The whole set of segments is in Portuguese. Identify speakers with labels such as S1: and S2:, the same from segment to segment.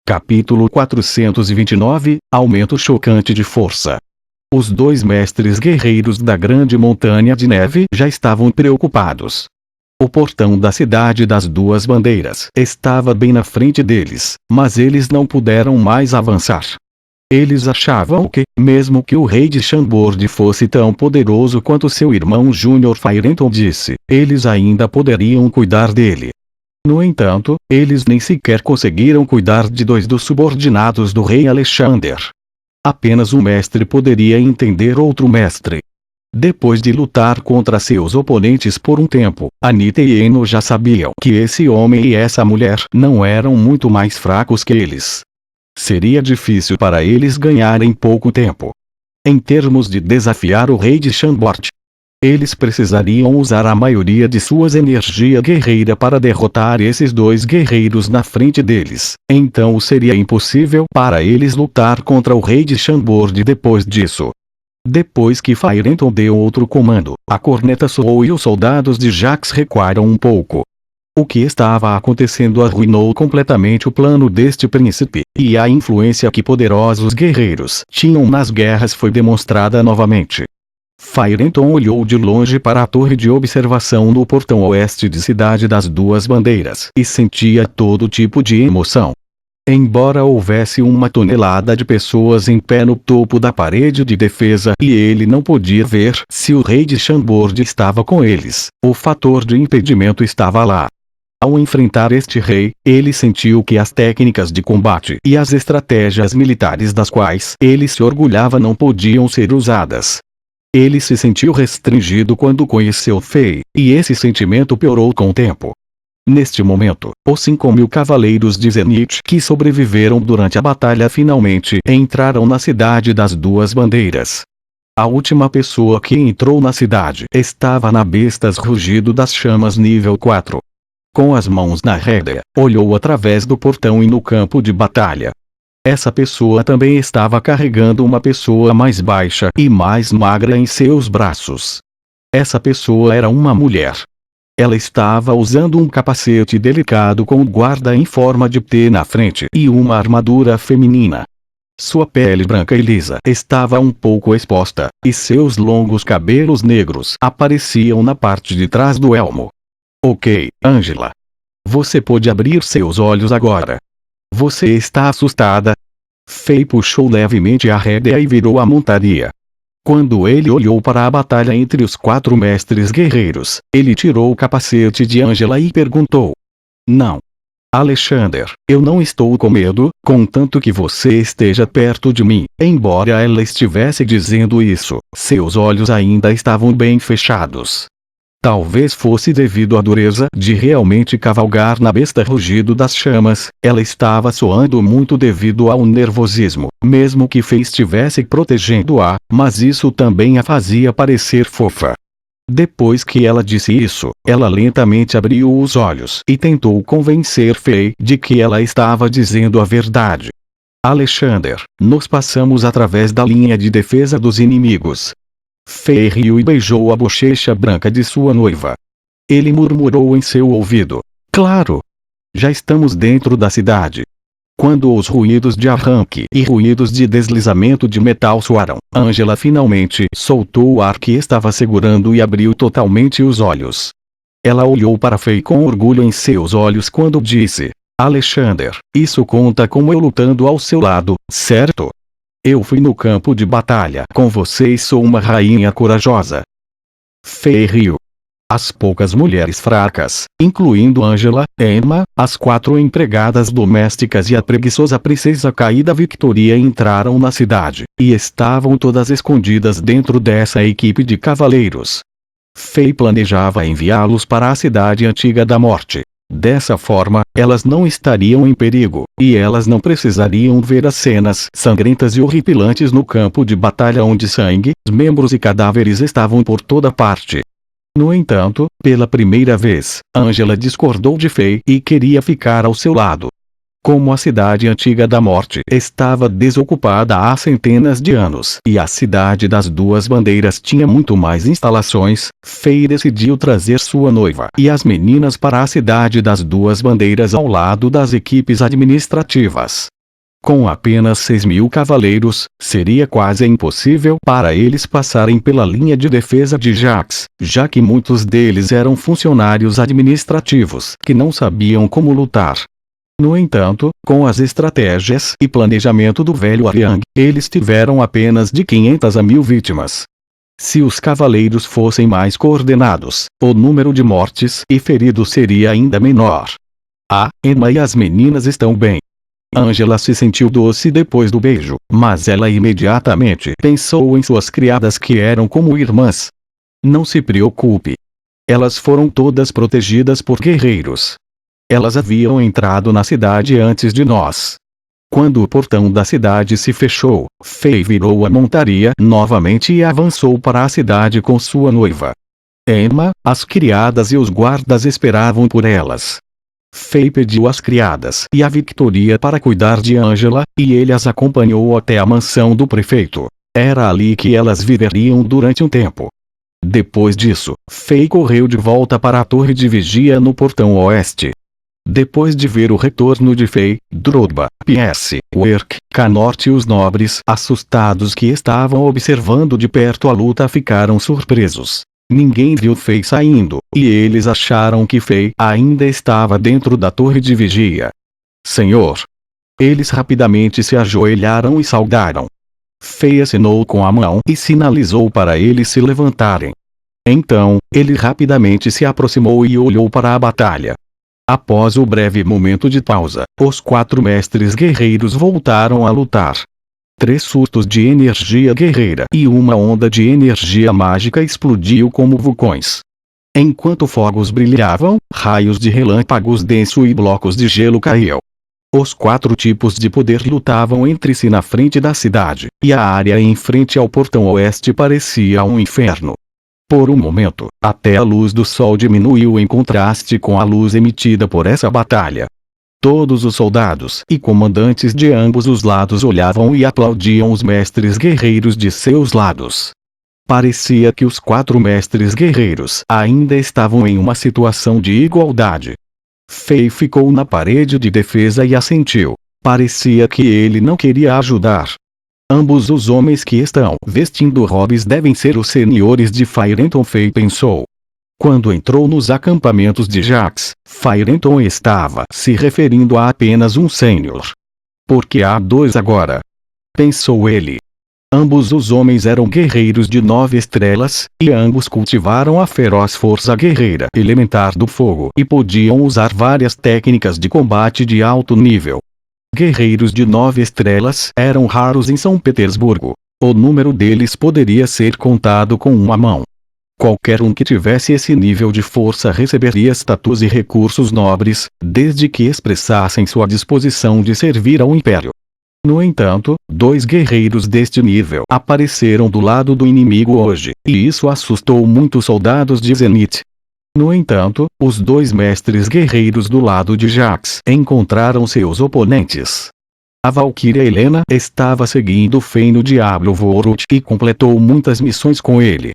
S1: Capítulo 429 – Aumento chocante de força. Os dois mestres guerreiros da grande montanha de neve já estavam preocupados. O portão da cidade das duas bandeiras estava bem na frente deles, mas eles não puderam mais avançar. Eles achavam que, mesmo que o rei de Chambord fosse tão poderoso quanto seu irmão Júnior Firenton disse, eles ainda poderiam cuidar dele. No entanto, eles nem sequer conseguiram cuidar de dois dos subordinados do rei Alexander. Apenas um mestre poderia entender outro mestre. Depois de lutar contra seus oponentes por um tempo, Anita e Eno já sabiam que esse homem e essa mulher não eram muito mais fracos que eles. Seria difícil para eles ganharem pouco tempo. Em termos de desafiar o rei de Chambord, eles precisariam usar a maioria de suas energia guerreira para derrotar esses dois guerreiros na frente deles. Então seria impossível para eles lutar contra o rei de Chambord depois disso. Depois que Firenton deu outro comando, a corneta soou e os soldados de Jax recuaram um pouco. O que estava acontecendo arruinou completamente o plano deste príncipe, e a influência que poderosos guerreiros tinham nas guerras foi demonstrada novamente. Firenton olhou de longe para a torre de observação no portão oeste de Cidade das Duas Bandeiras e sentia todo tipo de emoção. Embora houvesse uma tonelada de pessoas em pé no topo da parede de defesa e ele não podia ver se o rei de Chambord estava com eles, o fator de impedimento estava lá. Ao enfrentar este rei, ele sentiu que as técnicas de combate e as estratégias militares das quais ele se orgulhava não podiam ser usadas. Ele se sentiu restringido quando conheceu Fei, e esse sentimento piorou com o tempo. Neste momento, os 5.000 cavaleiros de Zenith que sobreviveram durante a batalha finalmente entraram na Cidade das Duas Bandeiras. A última pessoa que entrou na cidade estava na Bestas Rugido das Chamas nível 4. Com as mãos na rédea, olhou através do portão e no campo de batalha. Essa pessoa também estava carregando uma pessoa mais baixa e mais magra em seus braços. Essa pessoa era uma mulher. Ela estava usando um capacete delicado com guarda em forma de T na frente e uma armadura feminina. Sua pele branca e lisa estava um pouco exposta, e seus longos cabelos negros apareciam na parte de trás do elmo. Ok, Angela. Você pode abrir seus olhos agora. Você está assustada? Fei puxou levemente a rédea e virou a montaria. Quando ele olhou para a batalha entre os 4 mestres guerreiros, ele tirou o capacete de Angela e perguntou. Não. Alexander, eu não estou com medo, contanto que você esteja perto de mim. Embora ela estivesse dizendo isso, seus olhos ainda estavam bem fechados. Talvez fosse devido à dureza de realmente cavalgar na besta rugido das chamas, ela estava soando muito devido ao nervosismo, mesmo que Fei estivesse protegendo-a, mas isso também a fazia parecer fofa. Depois que ela disse isso, ela lentamente abriu os olhos e tentou convencer Fei de que ela estava dizendo a verdade. Alexander, nós passamos através da linha de defesa dos inimigos. Fei riu e beijou a bochecha branca de sua noiva. Ele murmurou em seu ouvido. Claro! Já estamos dentro da cidade. Quando os ruídos de arranque e ruídos de deslizamento de metal soaram, Angela finalmente soltou o ar que estava segurando e abriu totalmente os olhos. Ela olhou para Fei com orgulho em seus olhos quando disse, Alexander, isso conta como eu lutando ao seu lado, certo? Eu fui no campo de batalha com você e sou uma rainha corajosa. Fei riu. As poucas mulheres fracas, incluindo Angela, Emma, as 4 empregadas domésticas e a preguiçosa princesa caída Victoria entraram na cidade, e estavam todas escondidas dentro dessa equipe de cavaleiros. Fei planejava enviá-los para a cidade antiga da morte. Dessa forma, elas não estariam em perigo, e elas não precisariam ver as cenas sangrentas e horripilantes no campo de batalha onde sangue, membros e cadáveres estavam por toda parte. No entanto, pela primeira vez, Angela discordou de Fei e queria ficar ao seu lado. Como a cidade antiga da morte estava desocupada há centenas de anos e a Cidade das Duas Bandeiras tinha muito mais instalações, Fei decidiu trazer sua noiva e as meninas para a Cidade das Duas Bandeiras ao lado das equipes administrativas. Com apenas 6.000 cavaleiros, seria quase impossível para eles passarem pela linha de defesa de Jax, já que muitos deles eram funcionários administrativos que não sabiam como lutar. No entanto, com as estratégias e planejamento do velho Aryang, eles tiveram apenas de 500 a 1.000 vítimas. Se os cavaleiros fossem mais coordenados, o número de mortes e feridos seria ainda menor. Emma e as meninas estão bem. Angela se sentiu doce depois do beijo, mas ela imediatamente pensou em suas criadas que eram como irmãs. Não se preocupe. Elas foram todas protegidas por guerreiros. Elas haviam entrado na cidade antes de nós. Quando o portão da cidade se fechou, Fei virou a montaria novamente e avançou para a cidade com sua noiva. Emma, as criadas e os guardas esperavam por elas. Fei pediu às criadas e a Victoria para cuidar de Angela, e ele as acompanhou até a mansão do prefeito. Era ali que elas viveriam durante um tempo. Depois disso, Fei correu de volta para a torre de vigia no portão oeste. Depois de ver o retorno de Fei, Drogba, PS, Werk, Canort e os nobres assustados que estavam observando de perto a luta ficaram surpresos. Ninguém viu Fei saindo, e eles acharam que Fei ainda estava dentro da torre de vigia. Senhor! Eles rapidamente se ajoelharam e saudaram. Fei acenou com a mão e sinalizou para eles se levantarem. Então, ele rapidamente se aproximou e olhou para a batalha. Após o breve momento de pausa, os 4 mestres guerreiros voltaram a lutar. 3 surtos de energia guerreira e uma onda de energia mágica explodiu como vulcões. Enquanto fogos brilhavam, raios de relâmpagos denso e blocos de gelo caíam. Os 4 tipos de poder lutavam entre si na frente da cidade, e a área em frente ao portão oeste parecia um inferno. Por um momento, até a luz do sol diminuiu em contraste com a luz emitida por essa batalha. Todos os soldados e comandantes de ambos os lados olhavam e aplaudiam os mestres guerreiros de seus lados. Parecia que os 4 mestres guerreiros ainda estavam em uma situação de igualdade. Fei ficou na parede de defesa e assentiu. Parecia que ele não queria ajudar. Ambos os homens que estão vestindo robes devem ser os senhores de Firenton, Fei pensou. Quando entrou nos acampamentos de Jax, Firenton estava se referindo a apenas um sênior. Por que há 2 agora? Pensou ele. Ambos os homens eram guerreiros de 9 estrelas, e ambos cultivaram a feroz força guerreira elementar do fogo e podiam usar várias técnicas de combate de alto nível. Guerreiros de 9 estrelas eram raros em São Petersburgo. O número deles poderia ser contado com uma mão. Qualquer um que tivesse esse nível de força receberia status e recursos nobres, desde que expressassem sua disposição de servir ao Império. No entanto, 2 guerreiros deste nível apareceram do lado do inimigo hoje, e isso assustou muitos soldados de Zenith. No entanto, os 2 mestres guerreiros do lado de Jax encontraram seus oponentes. A Valkyria Helena estava seguindo Fei no Diablo Vorut e completou muitas missões com ele.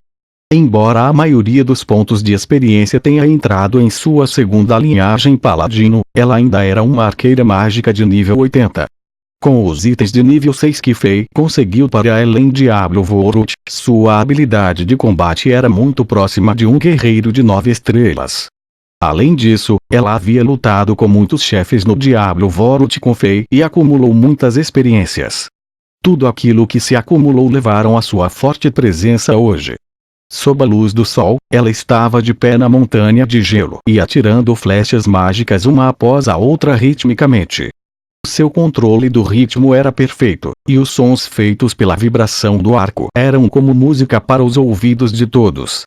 S1: Embora a maioria dos pontos de experiência tenha entrado em sua segunda linhagem paladino, ela ainda era uma arqueira mágica de nível 80. Com os itens de nível 6 que Fei conseguiu para ela em Diablo Vorut, sua habilidade de combate era muito próxima de um guerreiro de 9 estrelas. Além disso, ela havia lutado com muitos chefes no Diablo Vorut com Fei e acumulou muitas experiências. Tudo aquilo que se acumulou levaram a sua forte presença hoje. Sob a luz do sol, ela estava de pé na montanha de gelo e atirando flechas mágicas uma após a outra ritmicamente. Seu controle do ritmo era perfeito, e os sons feitos pela vibração do arco eram como música para os ouvidos de todos.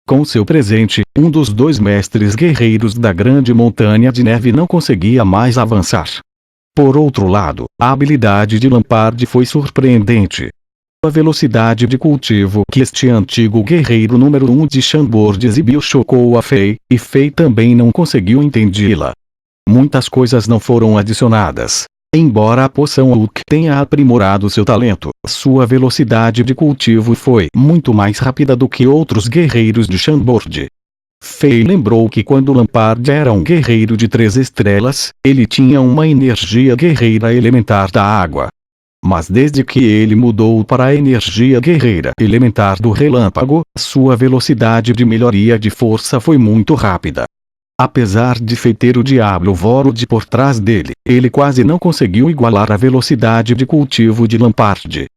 S1: Com seu presente, um dos 2 mestres guerreiros da Grande Montanha de Neve não conseguia mais avançar. Por outro lado, a habilidade de Lampard foi surpreendente. A velocidade de cultivo que este antigo guerreiro número 1 de Chambord exibiu chocou a Fei, e Fei também não conseguiu entendê-la. Muitas coisas não foram adicionadas. Embora a poção Hulk tenha aprimorado seu talento, sua velocidade de cultivo foi muito mais rápida do que outros guerreiros de Chambord. Fei lembrou que quando Lampard era um guerreiro de 3 estrelas, ele tinha uma energia guerreira elementar da água. Mas desde que ele mudou para a energia guerreira elementar do relâmpago, sua velocidade de melhoria de força foi muito rápida. Apesar de Fei ter o Diablo Vorlod por trás dele, ele quase não conseguiu igualar a velocidade de cultivo de Lampard.